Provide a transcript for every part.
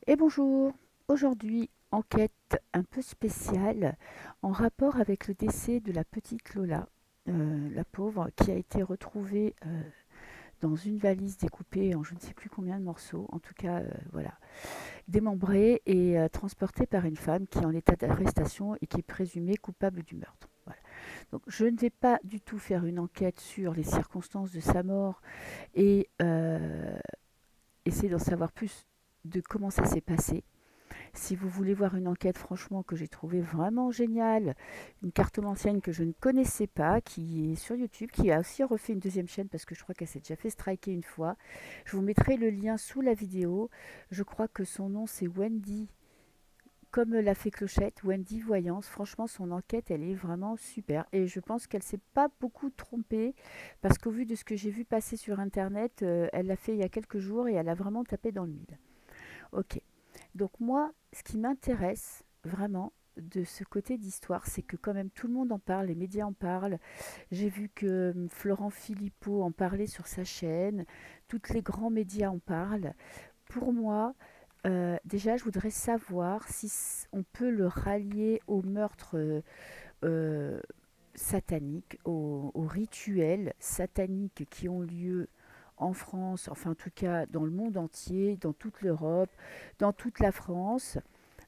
Et bonjour, aujourd'hui enquête un peu spéciale en rapport avec le décès de la petite Lola, la pauvre, qui a été retrouvée dans une valise découpée en je ne sais plus combien de morceaux, en tout cas voilà, démembrée et transportée par une femme qui est en état d'arrestation et qui est présumée coupable du meurtre. Voilà. Donc je ne vais pas du tout faire une enquête sur les circonstances de sa mort et essayer d'en savoir plus de comment ça s'est passé. Si vous voulez voir une enquête franchement que j'ai trouvée vraiment géniale, une cartomancienne que je ne connaissais pas, qui est sur YouTube, qui a aussi refait une deuxième chaîne parce que je crois qu'elle s'est déjà fait striker une fois. Je vous mettrai le lien sous la vidéo. Je crois que son nom c'est Wendy, comme l'a fait Clochette, Wendy Voyance. Franchement, son enquête, elle est vraiment super. Et je pense qu'elle s'est pas beaucoup trompée parce qu'au vu de ce que j'ai vu passer sur Internet, elle l'a fait il y a quelques jours et elle a vraiment tapé dans le mille. Ok. Donc moi, ce qui m'intéresse vraiment de ce côté d'histoire, c'est que quand même tout le monde en parle, les médias en parlent. J'ai vu que Florent Philippot en parlait sur sa chaîne, tous les grands médias en parlent. Pour moi, déjà, je voudrais savoir si on peut le rallier au meurtre euh, satanique, aux rituels sataniques qui ont lieu en France, enfin en tout cas dans le monde entier, dans toute l'Europe, dans toute la France.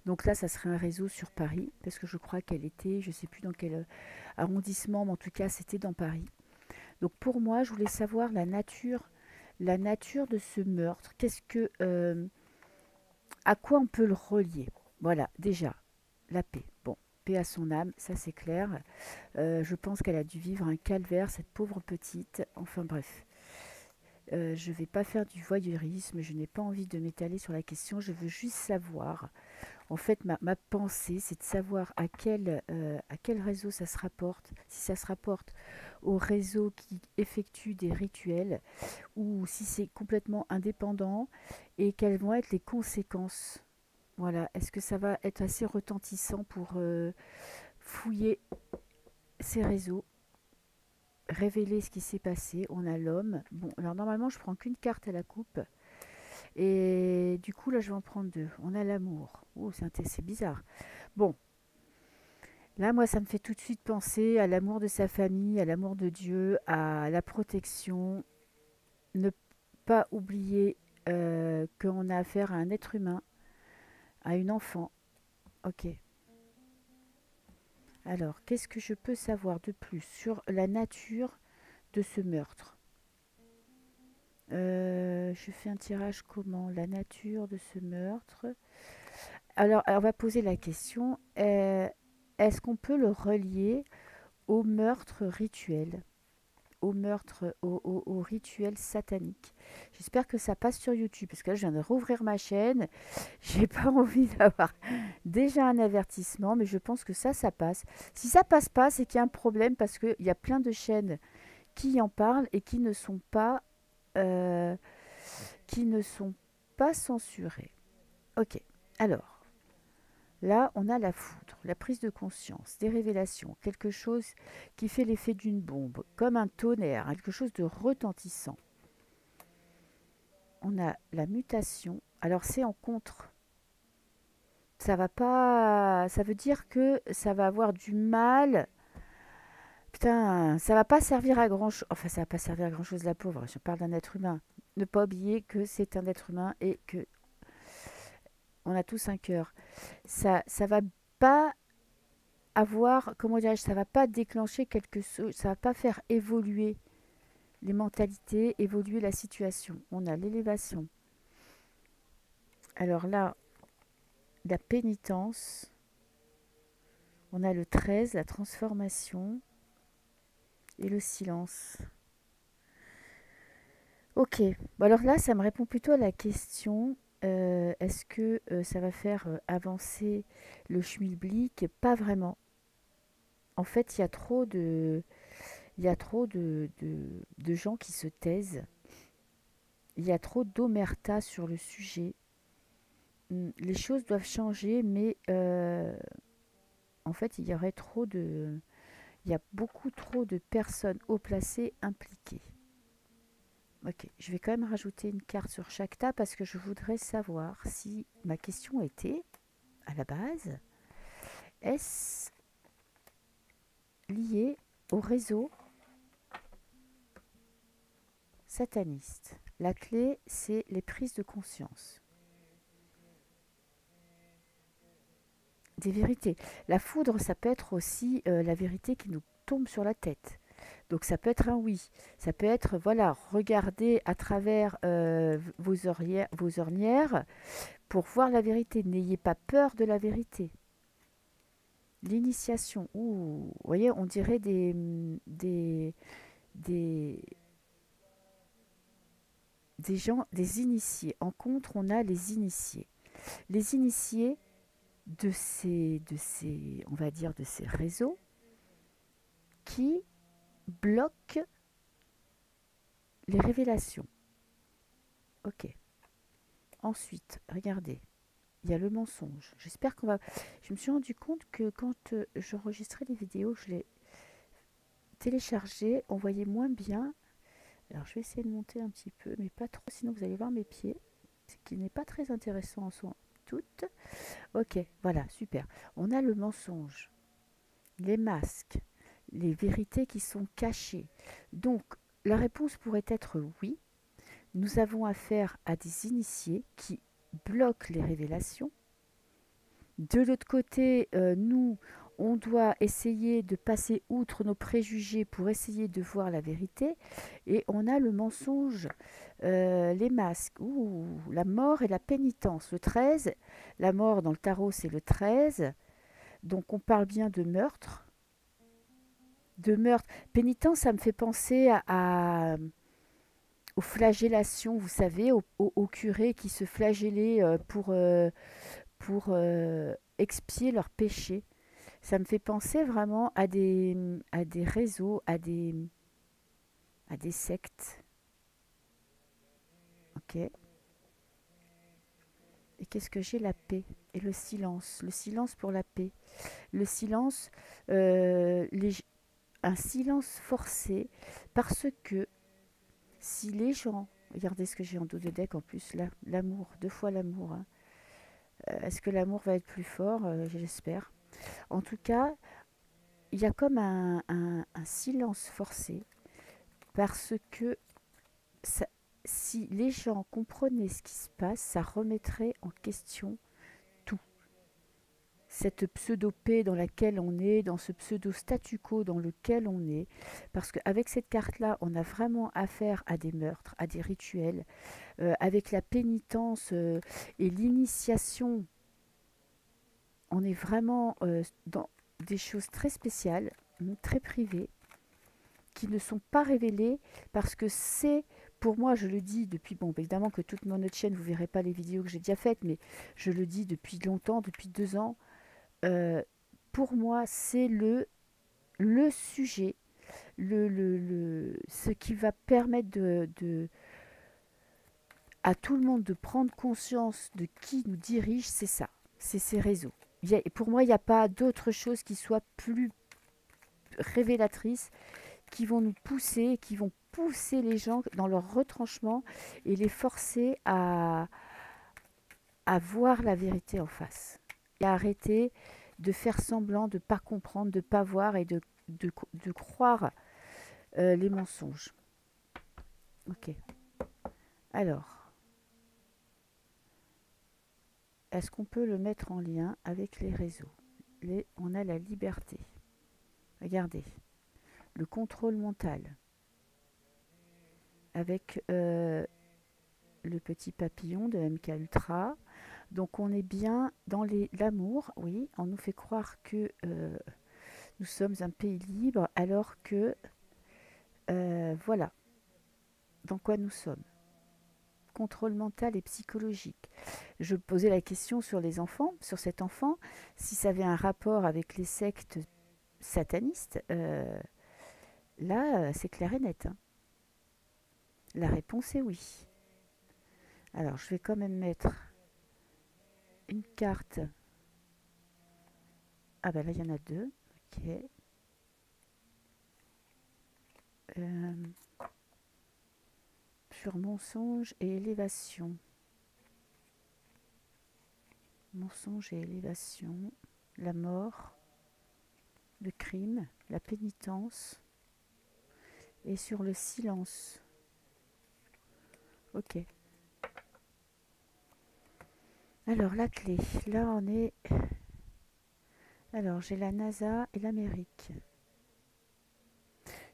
Donc là, ça serait un réseau sur Paris, parce que je crois qu'elle était, je ne sais plus dans quel arrondissement, mais en tout cas, c'était dans Paris. Donc pour moi, je voulais savoir la nature de ce meurtre. À quoi on peut le relier? Voilà, déjà, la paix. Bon, paix à son âme, ça c'est clair. Je pense qu'elle a dû vivre un calvaire, cette pauvre petite. Enfin bref, je ne vais pas faire du voyeurisme, je n'ai pas envie de m'étaler sur la question, je veux juste savoir. En fait, ma pensée, c'est de savoir à quel réseau ça se rapporte, si ça se rapporte au réseau qui effectue des rituels ou si c'est complètement indépendant et quelles vont être les conséquences. Voilà, est-ce que ça va être assez retentissant pour fouiller ces réseaux, révéler ce qui s'est passé? On a l'homme. Bon, alors normalement, je prends qu'une carte à la coupe. Et du coup, là, je vais en prendre deux. On a l'amour. Oh, c'est bizarre. Bon, là, moi, ça me fait tout de suite penser à l'amour de sa famille, à l'amour de Dieu, à la protection. Ne pas oublier qu'on a affaire à un être humain, à une enfant. Ok. Alors, qu'est-ce que je peux savoir de plus sur la nature de ce meurtre? Je fais un tirage comment? La nature de ce meurtre. Alors, on va poser la question. Est-ce qu'on peut le relier au meurtre rituel? Au meurtre, au rituel satanique. J'espère que ça passe sur YouTube, parce que là, je viens de rouvrir ma chaîne. J'ai pas envie d'avoir déjà un avertissement, mais je pense que ça passe. Si ça passe pas, c'est qu'il y a un problème, parce qu'il y a plein de chaînes qui en parlent et euh, qui ne sont pas censurées. Ok, alors, là, on a la foudre, la prise de conscience, des révélations, quelque chose qui fait l'effet d'une bombe, comme un tonnerre, quelque chose de retentissant. On a la mutation. Alors c'est en contre. Ça va pas. Ça veut dire que ça va avoir du mal. Putain, ça va pas servir à grand chose. Enfin, ça va pas servir à grand chose, la pauvre. Je parle d'un être humain. Ne pas oublier que c'est un être humain et que on a tous un cœur. Ça va pas avoir, comment dirais-je, ça va pas déclencher quelque chose, ça va pas faire évoluer les mentalités, évoluer la situation. On a l'élévation. Alors là, la pénitence, on a le 13, la transformation et le silence. Ok, bon alors là, ça me répond plutôt à la question, est-ce que ça va faire avancer le schmilblick? Pas vraiment. En fait, il y a trop de gens qui se taisent. Il y a trop d'omerta sur le sujet. Les choses doivent changer, mais en fait, il y a beaucoup trop de personnes haut placées impliquées. Ok, je vais quand même rajouter une carte sur chaque tas parce que je voudrais savoir si ma question était, à la base, est-ce lié au réseau sataniste? La clé, c'est les prises de conscience. Des vérités. La foudre, ça peut être aussi la vérité qui nous tombe sur la tête. Donc ça peut être un oui. Ça peut être, voilà, regardez à travers vos ornières pour voir la vérité. N'ayez pas peur de la vérité. L'initiation. Ouh, vous voyez, on dirait des, des gens, des initiés. En contre, on a les initiés. Les initiés on va dire, de ces réseaux qui bloquent les révélations. Ok. Ensuite, regardez, il y a le mensonge. J'espère qu'on va. Je me suis rendu compte que quand j'enregistrais les vidéos, je les téléchargeais, on voyait moins bien. Alors, je vais essayer de monter un petit peu, mais pas trop, sinon vous allez voir mes pieds, ce qui n'est pas très intéressant en soi. Toutes. Ok, voilà, super. On a le mensonge, les masques, les vérités qui sont cachées. Donc, la réponse pourrait être oui. Nous avons affaire à des initiés qui bloquent les révélations. De l'autre côté, nous, on doit essayer de passer outre nos préjugés pour essayer de voir la vérité. Et on a le mensonge, les masques, ouh, la mort et la pénitence. Le 13, la mort dans le tarot, c'est le 13. Donc on parle bien de meurtre. De meurtre. Pénitence, ça me fait penser aux flagellations, vous savez, aux curés qui se flagellaient pour expier leurs péchés. Ça me fait penser vraiment à des réseaux, à des sectes. Ok. Et qu'est-ce que j'ai? La paix et le silence. Le silence pour la paix. Le silence, euh, les- un silence forcé parce que si les gens, regardez ce que j'ai en dos de deck en plus, là, l'amour, deux fois l'amour, hein. Est-ce que l'amour va être plus fort? J'espère. En tout cas, il y a comme un silence forcé parce que ça- si les gens comprenaient ce qui se passe, ça remettrait en question tout. Cette pseudo-paix dans laquelle on est, dans ce pseudo-statu quo dans lequel on est. Parce qu'avec cette carte-là, on a vraiment affaire à des meurtres, à des rituels. Avec la pénitence et l'initiation, on est vraiment dans des choses très spéciales, très privées, qui ne sont pas révélées parce que c'est, pour moi, je le dis depuis, bon, évidemment que toute mon autre chaîne, vous ne verrez pas les vidéos que j'ai déjà faites, mais je le dis depuis longtemps, depuis 2 ans, euh, pour moi, c'est le sujet, ce qui va permettre à tout le monde de prendre conscience de qui nous dirige, c'est ça, c'est ces réseaux. Pour moi, il n'y a pas d'autre chose qui soit plus révélatrice, qui vont nous pousser, qui vont pousser les gens dans leur retranchement et les forcer à voir la vérité en face. Et à arrêter de faire semblant de ne pas comprendre, de ne pas voir et de croire les mensonges. Ok. Alors, est-ce qu'on peut le mettre en lien avec les réseaux? On a la liberté. Regardez, le contrôle mental avec le petit papillon de MK Ultra. Donc on est bien dans l'amour, oui, on nous fait croire que nous sommes un pays libre alors que voilà dans quoi nous sommes. Contrôle mental et psychologique. Je posais la question sur les enfants, sur cet enfant, si ça avait un rapport avec les sectes satanistes. Là, c'est clair et net, hein. La réponse est oui. Alors, je vais quand même mettre une carte. Ah ben là, il y en a deux. Ok. Euh, sur mensonge et élévation. Mensonge et élévation, la mort, le crime, la pénitence et sur le silence. Ok. Alors la clé, là on est... Alors j'ai la NASA et l'Amérique.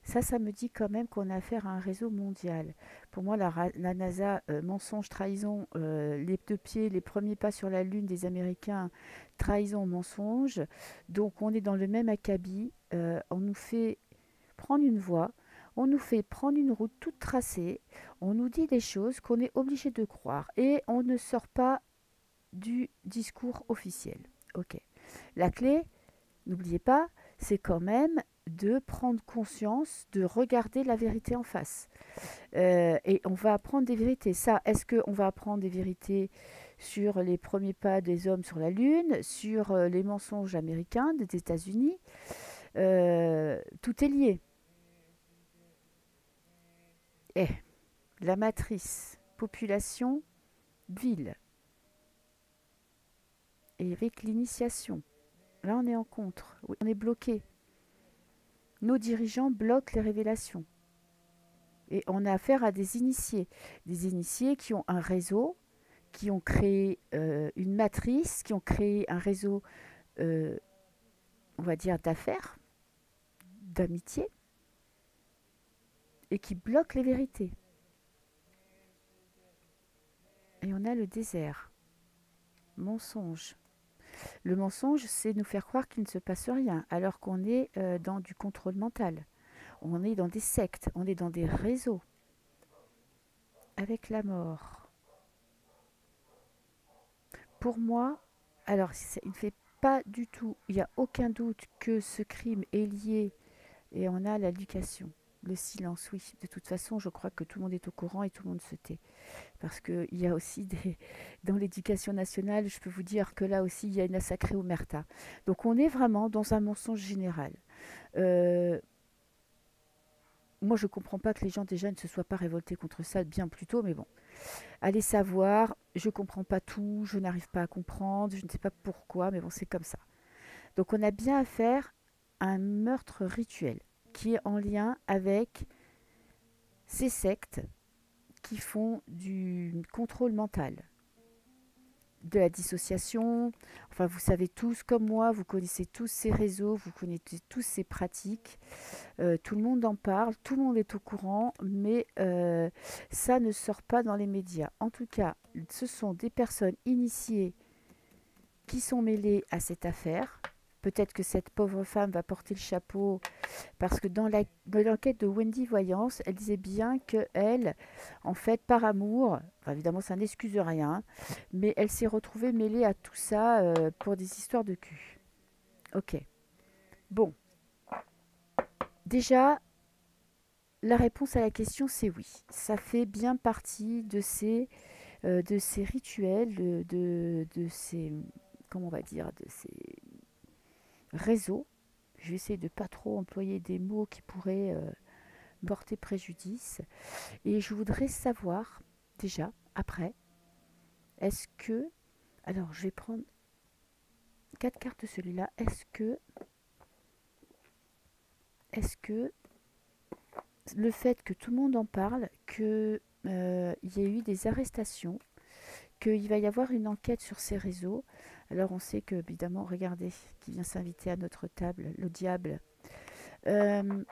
Ça me dit quand même qu'on a affaire à un réseau mondial. Pour moi, la NASA, mensonge, trahison, les deux pieds, les premiers pas sur la Lune des Américains, trahison, mensonge. Donc on est dans le même acabit. On nous fait prendre une voie, on nous fait prendre une route toute tracée, on nous dit des choses qu'on est obligé de croire et on ne sort pas du discours officiel. Ok. La clé, n'oubliez pas, c'est quand même de prendre conscience, de regarder la vérité en face. Et on va apprendre des vérités. Ça, est-ce qu'on va apprendre des vérités sur les premiers pas des hommes sur la Lune, sur les mensonges américains des États-Unis? Tout est lié. Et la matrice, population, ville. Et avec l'initiation. Là, on est en contre. Oui, on est bloqué. Nos dirigeants bloquent les révélations. Et on a affaire à des initiés. Des initiés qui ont un réseau, qui ont créé une matrice, qui ont créé un réseau, euh, on va dire, d'affaires, d'amitié, et qui bloquent les vérités. Et on a le désert. Mensonge. Le mensonge, c'est nous faire croire qu'il ne se passe rien, alors qu'on est dans du contrôle mental. On est dans des sectes, on est dans des réseaux. Avec la mort. Pour moi, alors il ne fait pas du tout, il n'y a aucun doute que ce crime est lié, et on a l'éducation. Le silence, oui. De toute façon, je crois que tout le monde est au courant et tout le monde se tait. Parce qu'il y a aussi des... Dans l'éducation nationale, je peux vous dire que là aussi, il y a une sacrée omerta. Donc on est vraiment dans un mensonge général. Euh, Moi, je ne comprends pas que les gens déjà ne se soient pas révoltés contre ça bien plus tôt, mais bon. Allez savoir, je ne comprends pas tout, je n'arrive pas à comprendre, je ne sais pas pourquoi, mais bon, c'est comme ça. Donc on a bien affaire à un meurtre rituel qui est en lien avec ces sectes qui font du contrôle mental, de la dissociation. Enfin, vous savez tous, comme moi, vous connaissez tous ces réseaux, vous connaissez tous ces pratiques. Tout le monde en parle, tout le monde est au courant, mais ça ne sort pas dans les médias. En tout cas, ce sont des personnes initiées qui sont mêlées à cette affaire. Peut-être que cette pauvre femme va porter le chapeau parce que dans l'enquête de Wendy Voyance, elle disait bien que elle, en fait, par amour, enfin, évidemment ça n'excuse rien, mais elle s'est retrouvée mêlée à tout ça pour des histoires de cul. Ok. Bon, déjà, la réponse à la question, c'est oui. Ça fait bien partie de ces rituels, de ces, comment on va dire, de ces réseaux. Je vais essayer de pas trop employer des mots qui pourraient porter préjudice. Et je voudrais savoir, déjà, après, est-ce que, alors je vais prendre 4 cartes de celui-là, est-ce que le fait que tout le monde en parle, qu'il y a eu des arrestations, qu'il va y avoir une enquête sur ces réseaux. Alors on sait que, évidemment, regardez, qui vient s'inviter à notre table, le diable. Euh,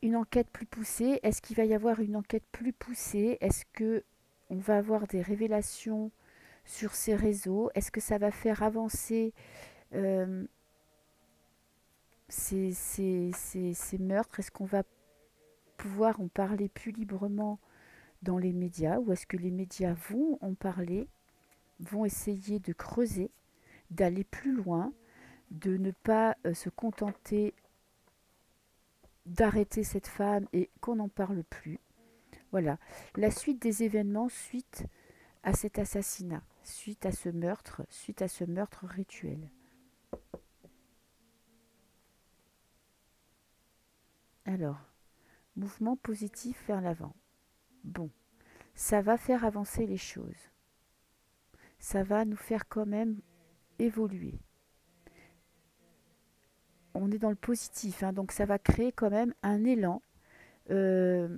une enquête plus poussée, est-ce qu'il va y avoir une enquête plus poussée? Est-ce que on va avoir des révélations sur ces réseaux? Est-ce que ça va faire avancer euh, ces meurtres? Est-ce qu'on va pouvoir en parler plus librement dans les médias ou est-ce que les médias vont en parler, vont essayer de creuser, d'aller plus loin, de ne pas se contenter d'arrêter cette femme et qu'on n'en parle plus. Voilà, la suite des événements suite à cet assassinat, suite à ce meurtre rituel. Alors, Mouvement positif vers l'avant. Bon, ça va faire avancer les choses. Ça va nous faire quand même évoluer. On est dans le positif, hein, donc ça va créer quand même un élan. Euh,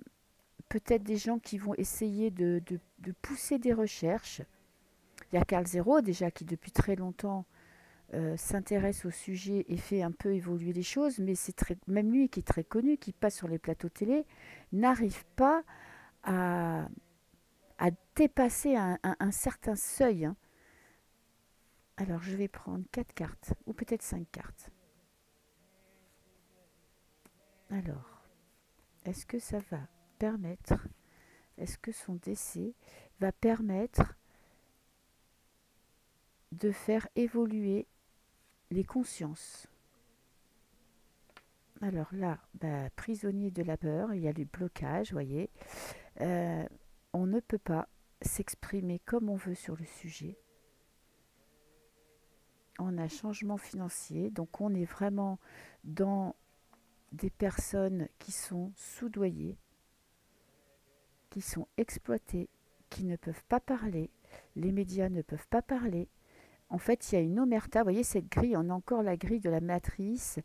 Peut-être des gens qui vont essayer de pousser des recherches. Il y a Carl Zero déjà qui depuis très longtemps s'intéresse au sujet et fait un peu évoluer les choses, mais c'est même lui qui est très connu, qui passe sur les plateaux télé, n'arrive pas à, à dépasser un certain seuil, hein. Alors je vais prendre 4 cartes, ou peut-être 5 cartes. Alors, est-ce que ça va permettre, est-ce que son décès va permettre de faire évoluer les consciences? Alors là, bah, prisonnier de la peur, il y a le blocage, vous voyez. Euh, on ne peut pas s'exprimer comme on veut sur le sujet. On a changement financier, donc on est vraiment dans des personnes qui sont soudoyées, qui sont exploitées, qui ne peuvent pas parler. Les médias ne peuvent pas parler. En fait, il y a une omerta. Vous voyez cette grille, on a encore la grille de la matrice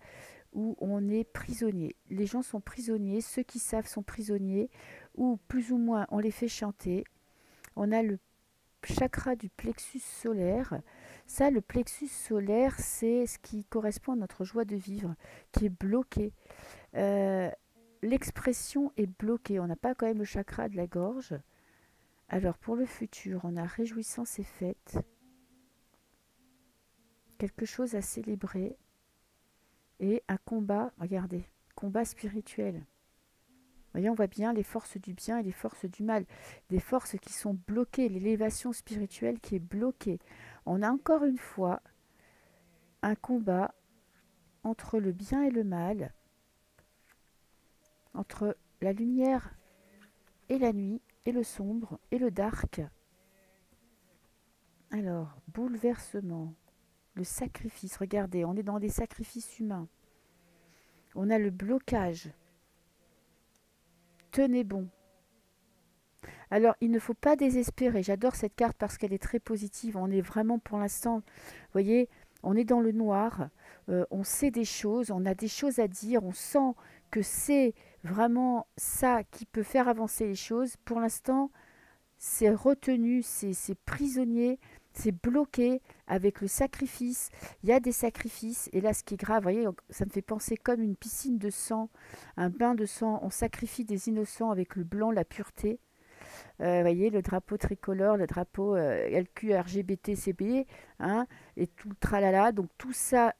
où on est prisonnier. Les gens sont prisonniers, ceux qui savent sont prisonniers, ou plus ou moins on les fait chanter. On a le chakra du plexus solaire. Ça, le plexus solaire, c'est ce qui correspond à notre joie de vivre, qui est bloqué. Euh, L'expression est bloquée. On n'a pas quand même le chakra de la gorge. Alors pour le futur, on a réjouissance et fête. Quelque chose à célébrer. Et un combat, regardez, combat spirituel. Vous voyez, on voit bien les forces du bien et les forces du mal. Des forces qui sont bloquées, l'élévation spirituelle qui est bloquée. On a encore une fois un combat entre le bien et le mal, entre la lumière et la nuit, et le sombre et le dark. Alors, bouleversement, le sacrifice, regardez, on est dans des sacrifices humains. On a le blocage. Tenez bon. Alors, il ne faut pas désespérer. J'adore cette carte parce qu'elle est très positive. On est vraiment pour l'instant, vous voyez, on est dans le noir. On sait des choses, on a des choses à dire. On sent que c'est vraiment ça qui peut faire avancer les choses. Pour l'instant, c'est retenu, c'est prisonnier, c'est bloqué avec le sacrifice. Il y a des sacrifices. Et là, ce qui est grave, vous voyez, ça me fait penser comme une piscine de sang, un bain de sang. On sacrifie des innocents avec le blanc, la pureté. Vous voyez, le drapeau tricolore, le drapeau LQ, RGBT, CB, hein, et tout le tralala. Donc tout ça,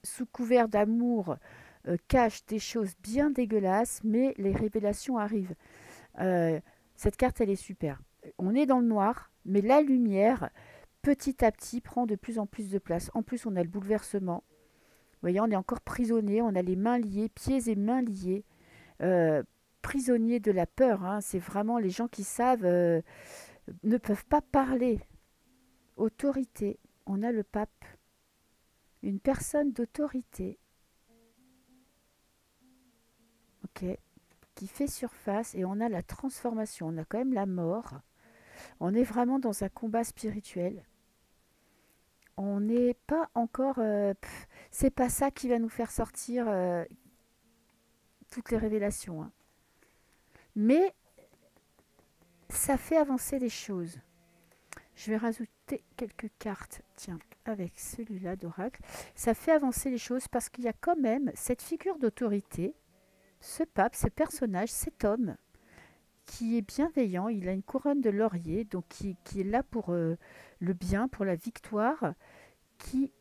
sous couvert d'amour, cache des choses bien dégueulasses, mais les révélations arrivent. Euh, cette carte, elle est super. On est dans le noir, mais la lumière, petit à petit, prend de plus en plus de place. En plus, on a le bouleversement. Vous voyez, on est encore prisonnier, on a les mains liées, pieds et mains liés. Euh, Prisonniers de la peur, hein. C'est vraiment les gens qui savent ne peuvent pas parler. Autorité, on a le pape, une personne d'autorité, ok, qui fait surface et on a la transformation, on a quand même la mort. On est vraiment dans un combat spirituel. On n'est pas encore, c'est pas ça qui va nous faire sortir toutes les révélations, hein. Mais ça fait avancer les choses. Je vais rajouter quelques cartes, tiens, avec celui-là d'oracle. Ça fait avancer les choses parce qu'il y a quand même cette figure d'autorité, ce pape, ce personnage, cet homme qui est bienveillant. Il a une couronne de laurier, donc qui est là pour le bien, pour la victoire, qui,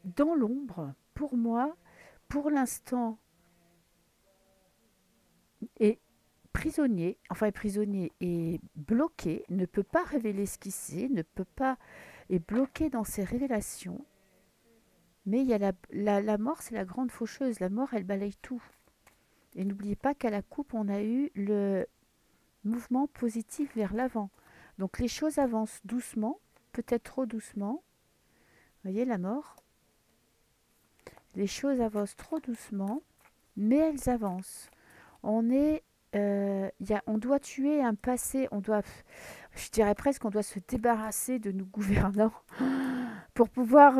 dans l'ombre, pour moi, pour l'instant, est prisonnier, enfin prisonnier, est bloqué, ne peut pas révéler ce qu'il sait, ne peut pas, est bloqué dans ses révélations. Mais il y a la mort, c'est la grande faucheuse. La mort, elle balaye tout. Et n'oubliez pas qu'à la coupe, on a eu le mouvement positif vers l'avant. Donc les choses avancent doucement, peut-être trop doucement. Vous voyez la mort? Les choses avancent trop doucement, mais elles avancent. On est, on doit tuer un passé, je dirais presque, on doit se débarrasser de nos gouvernants pour pouvoir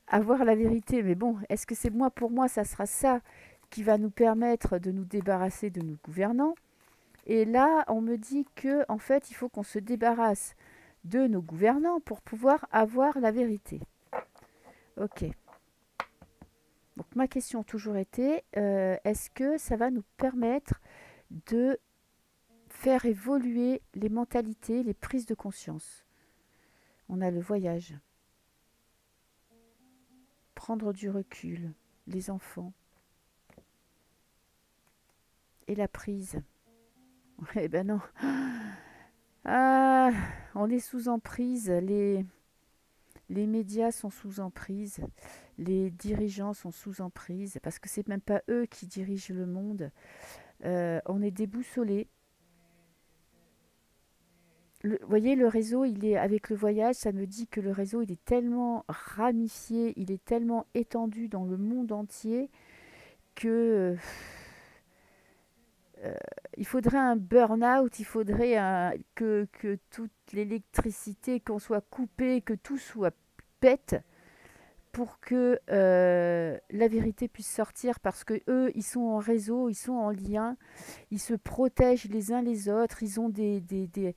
avoir la vérité. Mais bon, est-ce que c'est moi, pour moi, ça sera ça qui va nous permettre de nous débarrasser de nos gouvernants? Et là, on me dit que, en fait, il faut qu'on se débarrasse de nos gouvernants pour pouvoir avoir la vérité. Ok. Donc ma question a toujours été, est-ce que ça va nous permettre de faire évoluer les mentalités, les prises de conscience? On a le voyage, prendre du recul, les enfants et la prise. Eh ben non. Ah, on est sous emprise, les médias sont sous emprise, les dirigeants sont sous emprise, parce que c'est même pas eux qui dirigent le monde. On est déboussolé. Vous voyez, le réseau, il est avec le voyage, ça me dit que le réseau, il est tellement ramifié, il est tellement étendu dans le monde entier que il faudrait un burn-out, il faudrait que toute l'électricité, qu'on soit coupé, que tout soit bête pour que la vérité puisse sortir, parce que eux, ils sont en réseau, ils sont en lien, ils se protègent les uns les autres, ils ont des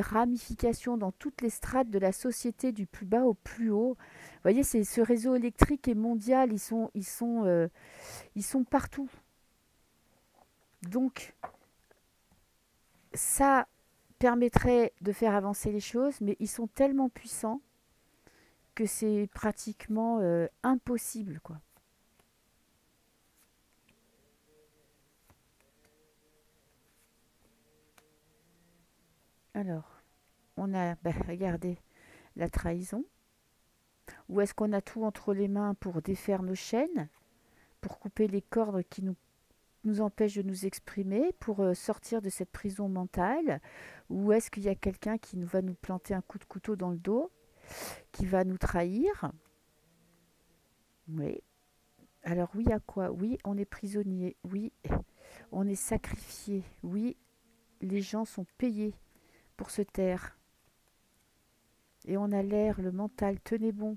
ramifications dans toutes les strates de la société, du plus bas au plus haut. Vous voyez, ce réseau électrique est mondial, ils sont partout. Donc, ça permettrait de faire avancer les choses, mais ils sont tellement puissants que c'est pratiquement impossible, quoi. Alors, on a, regardez, la trahison. Ou est-ce qu'on a tout entre les mains pour défaire nos chaînes, pour couper les cordes qui nous empêchent de nous exprimer, pour sortir de cette prison mentale? Ou est-ce qu'il y a quelqu'un qui va nous planter un coup de couteau dans le dos, qui va nous trahir? Oui. Alors oui, à quoi? Oui, on est prisonnier. Oui, on est sacrifié. Oui, les gens sont payés pour se taire. Et on a l'air, le mental, tenez bon.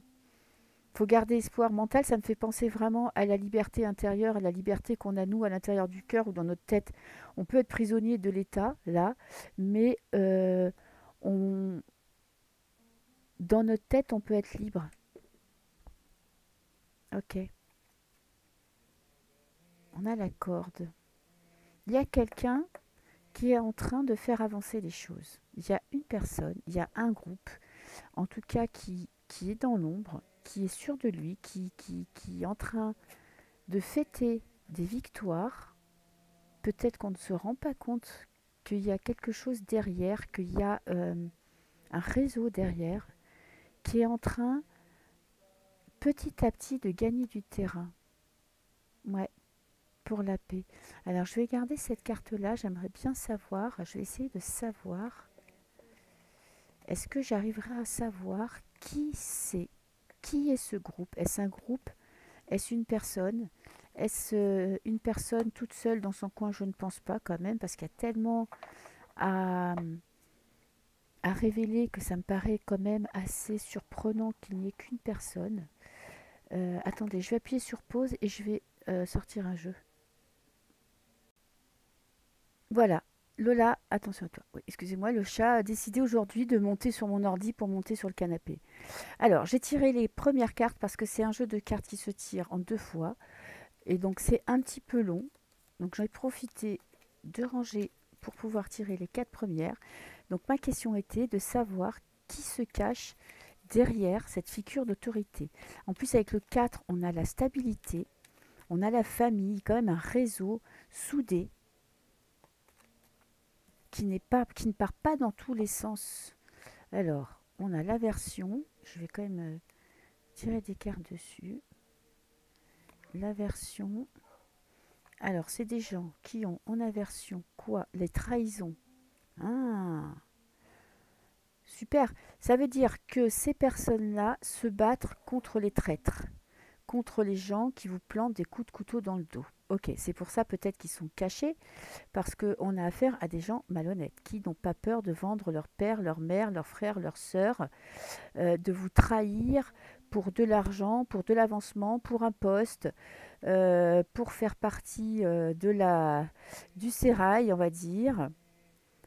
Faut garder espoir mental, ça me fait penser vraiment à la liberté intérieure, à la liberté qu'on a nous à l'intérieur du cœur ou dans notre tête. On peut être prisonnier de l'état, là, mais on, dans notre tête, on peut être libre. Ok, on a la corde. Il y a quelqu'un qui est en train de faire avancer les choses. Il y a une personne, il y a un groupe, en tout cas qui est dans l'ombre, qui est sûr de lui, qui est en train de fêter des victoires. Peut-être qu'on ne se rend pas compte qu'il y a quelque chose derrière, qu'il y a un réseau derrière qui est en train petit à petit de gagner du terrain. Ouais, pour la paix. Alors je vais garder cette carte-là, j'aimerais bien savoir, je vais essayer de savoir, est-ce que j'arriverai à savoir qui c'est? Qui est ce groupe? Est-ce un groupe? Est-ce une personne? Est-ce une personne toute seule dans son coin? Je ne pense pas quand même, parce qu'il y a tellement à, à révéler que ça me paraît quand même assez surprenant qu'il n'y ait qu'une personne. Attendez, je vais appuyer sur pause et je vais sortir un jeu. Voilà, Lola, attention à toi. Oui, excusez-moi, le chat a décidé aujourd'hui de monter sur mon ordi pour monter sur le canapé. Alors, j'ai tiré les premières cartes parce que c'est un jeu de cartes qui se tire en deux fois. Et donc, c'est un petit peu long. Donc, j'en ai profité de ranger pour pouvoir tirer les quatre premières. Donc, ma question était de savoir qui se cache derrière cette figure d'autorité. En plus, avec le 4, on a la stabilité, on a la famille, quand même un réseau soudé qui ne part pas dans tous les sens. Alors, on a l'aversion. Je vais quand même tirer des cartes dessus. L'aversion. Alors, c'est des gens qui ont en aversion quoi? Les trahisons. Ah, super. Ça veut dire que ces personnes-là se battent contre les traîtres, contre les gens qui vous plantent des coups de couteau dans le dos. Ok, c'est pour ça peut-être qu'ils sont cachés, parce qu'on a affaire à des gens malhonnêtes, qui n'ont pas peur de vendre leur père, leur mère, leur frère, leur sœur, de vous trahir pour de l'argent, pour de l'avancement, pour un poste, pour faire partie du sérail, on va dire.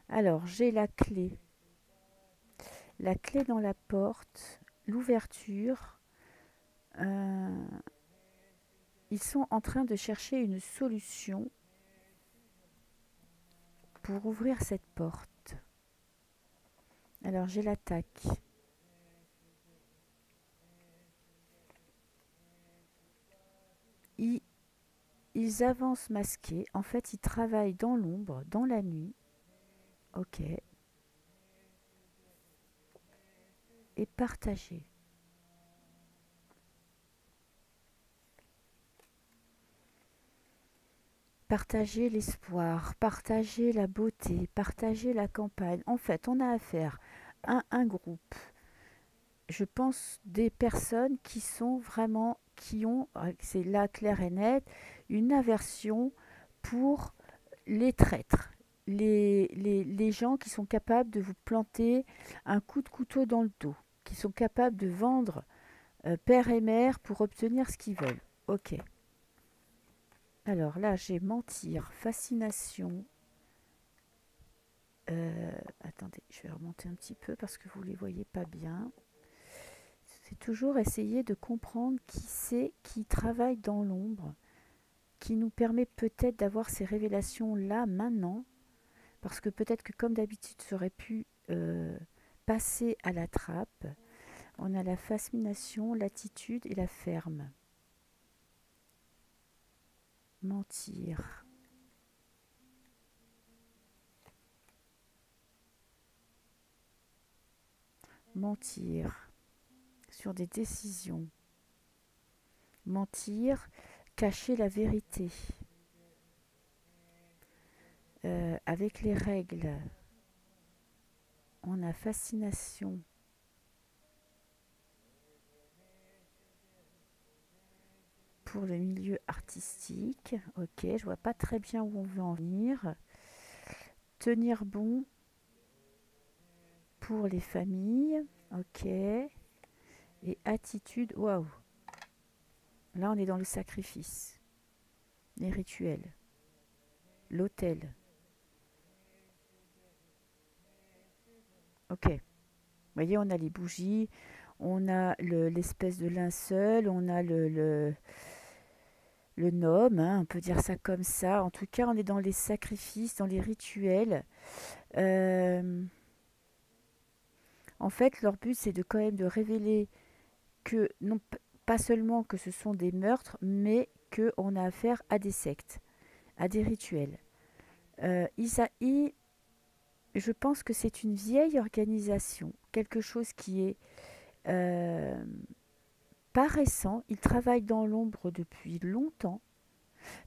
Alors, j'ai la clé. La clé dans la porte, l'ouverture. Euh, Ils sont en train de chercher une solution pour ouvrir cette porte. Alors j'ai l'attaque. Ils, ils avancent masqués. En fait, ils travaillent dans l'ombre, dans la nuit. Ok. Et partager. Partager l'espoir, partager la beauté, partager la campagne. En fait, on a affaire à un groupe, je pense, des personnes qui sont vraiment, qui ont, c'est là clair et net, une aversion pour les traîtres, les gens qui sont capables de vous planter un coup de couteau dans le dos, qui sont capables de vendre père et mère pour obtenir ce qu'ils veulent. Ok. Alors là, j'ai mentir, fascination. Attendez, je vais remonter un petit peu parce que vous ne les voyez pas bien. C'est toujours essayer de comprendre qui c'est qui travaille dans l'ombre, qui nous permet peut-être d'avoir ces révélations là maintenant, parce que peut-être que comme d'habitude ça aurait pu passer à la trappe. On a la fascination, l'attitude et la ferme. Mentir. Mentir sur des décisions. Mentir, cacher la vérité. Avec les règles, on a fascination. Pour le milieu artistique, ok, je vois pas très bien où on veut en venir. Tenir bon pour les familles, ok. Et attitude, waouh. Là, on est dans le sacrifice, les rituels, l'autel. Ok. Vous voyez, on a les bougies, on a l'espèce de linceul, on a le gnome, hein, on peut dire ça comme ça. En tout cas, on est dans les sacrifices, dans les rituels. Euh, En fait, leur but, c'est de quand même de révéler que, non pas seulement que ce sont des meurtres, mais qu'on a affaire à des sectes, à des rituels. Isaïe, je pense que c'est une vieille organisation, quelque chose qui est euh, pas récent. Ils travaillent dans l'ombre depuis longtemps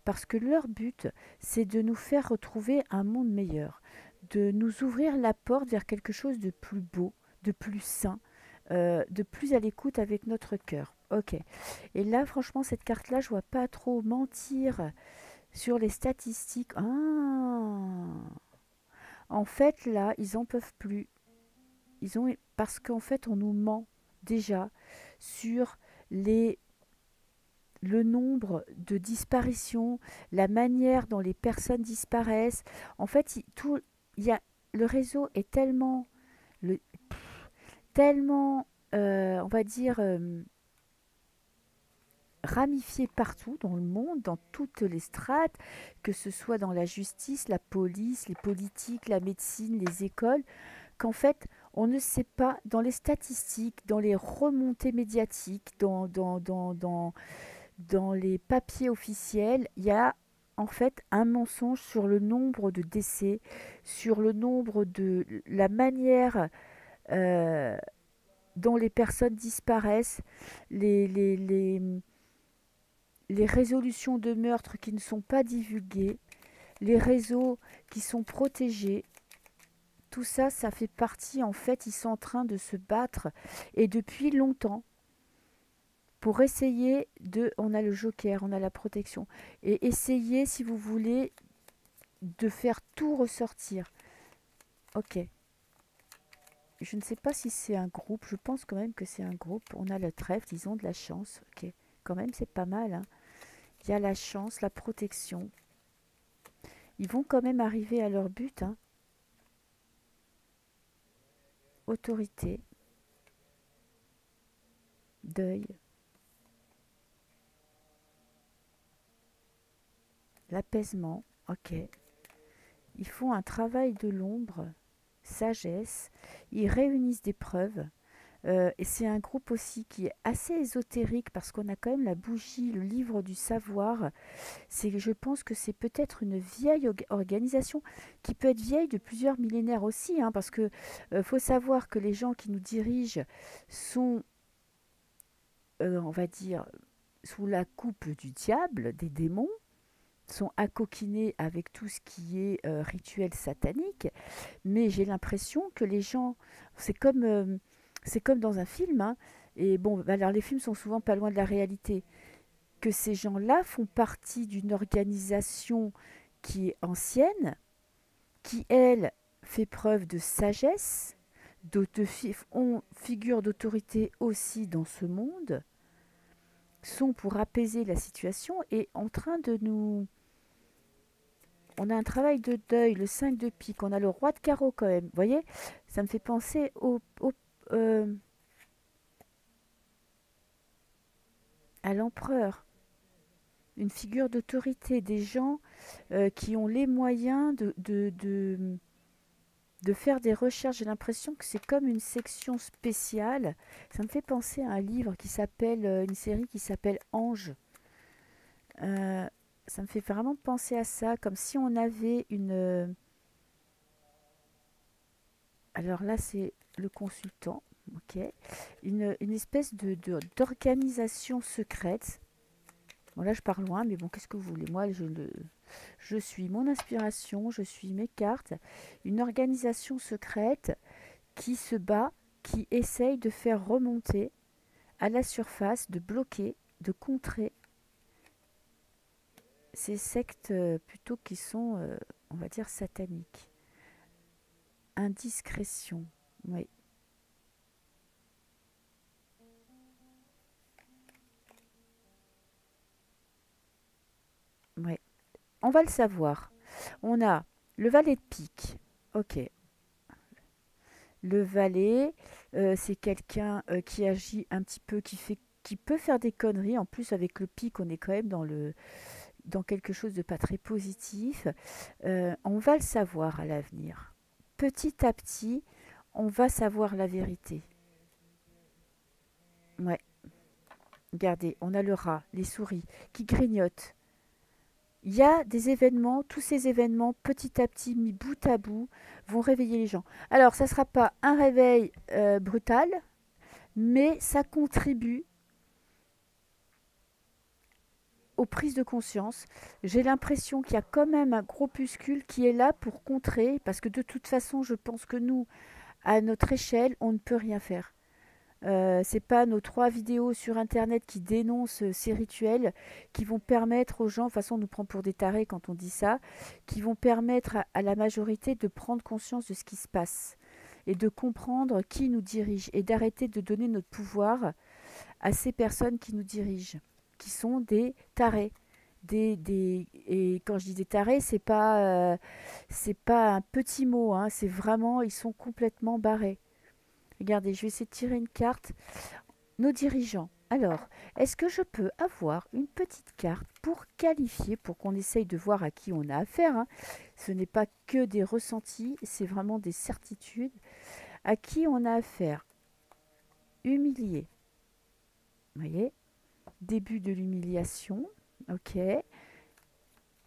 parce que leur but, c'est de nous faire retrouver un monde meilleur, de nous ouvrir la porte vers quelque chose de plus beau, de plus sain, de plus à l'écoute avec notre cœur. Ok. Et là, franchement, cette carte-là, je vois pas trop mentir sur les statistiques. Ah. En fait, là, ils en peuvent plus. Parce qu'en fait, on nous ment déjà sur les le nombre de disparitions, la manière dont les personnes disparaissent. En fait, il y a, le réseau est tellement, le, tellement on va dire, ramifié partout dans le monde, dans toutes les strates, que ce soit dans la justice, la police, les politiques, la médecine, les écoles, qu'en fait, on ne sait pas, dans les statistiques, dans les remontées médiatiques, dans les papiers officiels, il y a en fait un mensonge sur le nombre de décès, sur le nombre de la manière euh, dont les personnes disparaissent, les, les, les, les résolutions de meurtres qui ne sont pas divulguées, les réseaux qui sont protégés. Tout ça, ça fait partie, en fait, ils sont en train de se battre, et depuis longtemps, pour essayer de... On a le joker, on a la protection. Et essayez, si vous voulez, de faire tout ressortir. Ok. Je ne sais pas si c'est un groupe. Je pense quand même que c'est un groupe. On a le trèfle, disons, de la chance. Ok. Quand même, c'est pas mal, hein. Il y a la chance, la protection. Ils vont quand même arriver à leur but, hein. Autorité, deuil, l'apaisement. Ok. Ils font un travail de l'ombre, sagesse. Ils réunissent des preuves. Et c'est un groupe aussi qui est assez ésotérique parce qu'on a quand même la bougie, le livre du savoir. Je pense que c'est peut-être une vieille organisation qui peut être vieille de plusieurs millénaires aussi, hein, parce que faut savoir que les gens qui nous dirigent sont, on va dire, sous la coupe du diable, des démons, sont accoquinés avec tout ce qui est rituel satanique, mais j'ai l'impression que les gens, c'est comme, euh, c'est comme dans un film, hein, et bon, alors les films sont souvent pas loin de la réalité, que ces gens-là font partie d'une organisation qui est ancienne, qui, elle, fait preuve de sagesse, ont figure d'autorité aussi dans ce monde, sont pour apaiser la situation et en train de nous... On a un travail de deuil, le 5 de pique, on a le roi de carreau quand même, vous voyez. Ça me fait penser euh, à l'empereur, une figure d'autorité, des gens qui ont les moyens de faire des recherches. J'ai l'impression que c'est comme une section spéciale. Ça me fait penser à un livre qui s'appelle, une série qui s'appelle Ange. Euh, Ça me fait vraiment penser à ça, comme si on avait une... alors là, c'est le consultant, ok. Une espèce d'organisation secrète. Bon, là, je pars loin, mais bon, qu'est-ce que vous voulez? Moi, je suis mon inspiration, je suis mes cartes. Une organisation secrète qui se bat, qui essaye de faire remonter à la surface, de bloquer, de contrer ces sectes plutôt qui sont, on va dire, sataniques. Indiscrétion, oui, oui. On va le savoir. On a le valet de pique. Ok. Le valet, c'est quelqu'un qui agit un petit peu, qui peut faire des conneries. En plus, avec le pic, on est quand même dans quelque chose de pas très positif. On va le savoir à l'avenir. Petit à petit, on va savoir la vérité. Ouais, regardez, on a le rat, les souris qui grignotent. Il y a des événements, tous ces événements, petit à petit, mis bout à bout, vont réveiller les gens. Alors, ça ne sera pas un réveil brutal, mais ça contribue aux prises de conscience. J'ai l'impression qu'il y a quand même un groupuscule qui est là pour contrer, parce que de toute façon, je pense que nous, à notre échelle, on ne peut rien faire. C'est pas nos 3 vidéos sur internet qui dénoncent ces rituels qui vont permettre aux gens, de toute façon on nous prend pour des tarés quand on dit ça, qui vont permettre à la majorité de prendre conscience de ce qui se passe et de comprendre qui nous dirige et d'arrêter de donner notre pouvoir à ces personnes qui nous dirigent, qui sont des tarés. Et quand je dis des tarés, c'est pas un petit mot, hein, c'est vraiment, ils sont complètement barrés. Regardez, je vais essayer de tirer une carte. Nos dirigeants. Alors, est-ce que je peux avoir une petite carte pour qualifier, pour qu'on essaye de voir à qui on a affaire, hein. Ce n'est pas que des ressentis, c'est vraiment des certitudes. À qui on a affaire? Humilié. Vous voyez? Début de l'humiliation. Ok.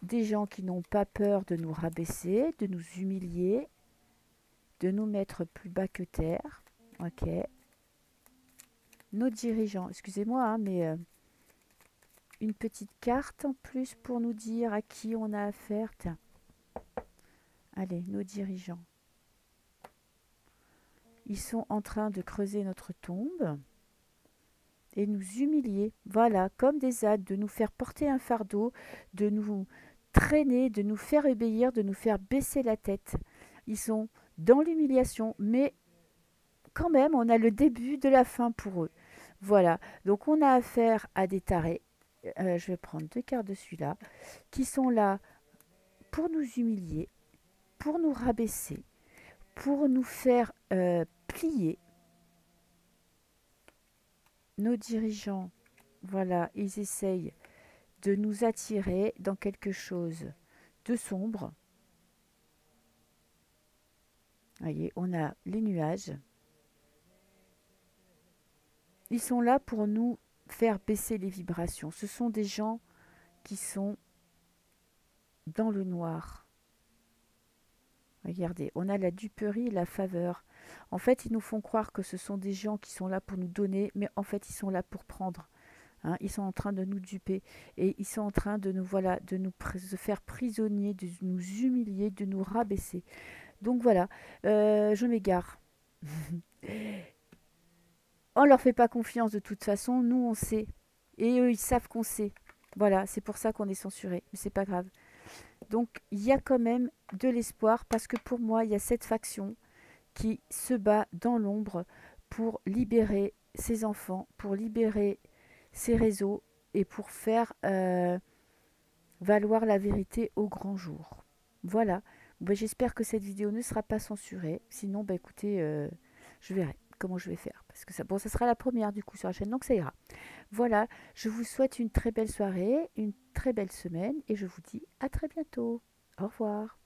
Des gens qui n'ont pas peur de nous rabaisser, de nous humilier, de nous mettre plus bas que terre. Ok. Nos dirigeants. Excusez-moi, hein, mais une petite carte en plus pour nous dire à qui on a affaire. Tiens, allez, nos dirigeants. Ils sont en train de creuser notre tombe. et nous humilier, voilà, comme des ânes, de nous faire porter un fardeau, de nous traîner, de nous faire obéir, de nous faire baisser la tête. Ils sont dans l'humiliation, mais quand même, on a le début de la fin pour eux. Voilà, donc on a affaire à des tarés, je vais prendre 2 cartes de celui-là, qui sont là pour nous humilier, pour nous rabaisser, pour nous faire plier. Nos dirigeants, voilà, ils essayent de nous attirer dans quelque chose de sombre. Vous voyez, on a les nuages. Ils sont là pour nous faire baisser les vibrations. Ce sont des gens qui sont dans le noir. Regardez, on a la duperie et la faveur. En fait, ils nous font croire que ce sont des gens qui sont là pour nous donner, mais en fait, ils sont là pour prendre. Hein. Ils sont en train de nous duper et ils sont en train de nous, voilà, de faire prisonniers, de nous humilier, de nous rabaisser. Donc voilà, je m'égare. On leur fait pas confiance de toute façon, nous on sait. Et eux ils savent qu'on sait. Voilà, c'est pour ça qu'on est censuré, mais c'est pas grave. Donc il y a quand même de l'espoir parce que pour moi il y a cette faction qui se bat dans l'ombre pour libérer ses enfants, pour libérer ses réseaux et pour faire valoir la vérité au grand jour. Voilà. Ben, j'espère que cette vidéo ne sera pas censurée. Sinon, bah, écoutez, je verrai comment je vais faire. Parce que ça, bon, ça sera la première du coup sur la chaîne, donc ça ira. Voilà, je vous souhaite une très belle soirée, une très belle semaine et je vous dis à très bientôt. Au revoir.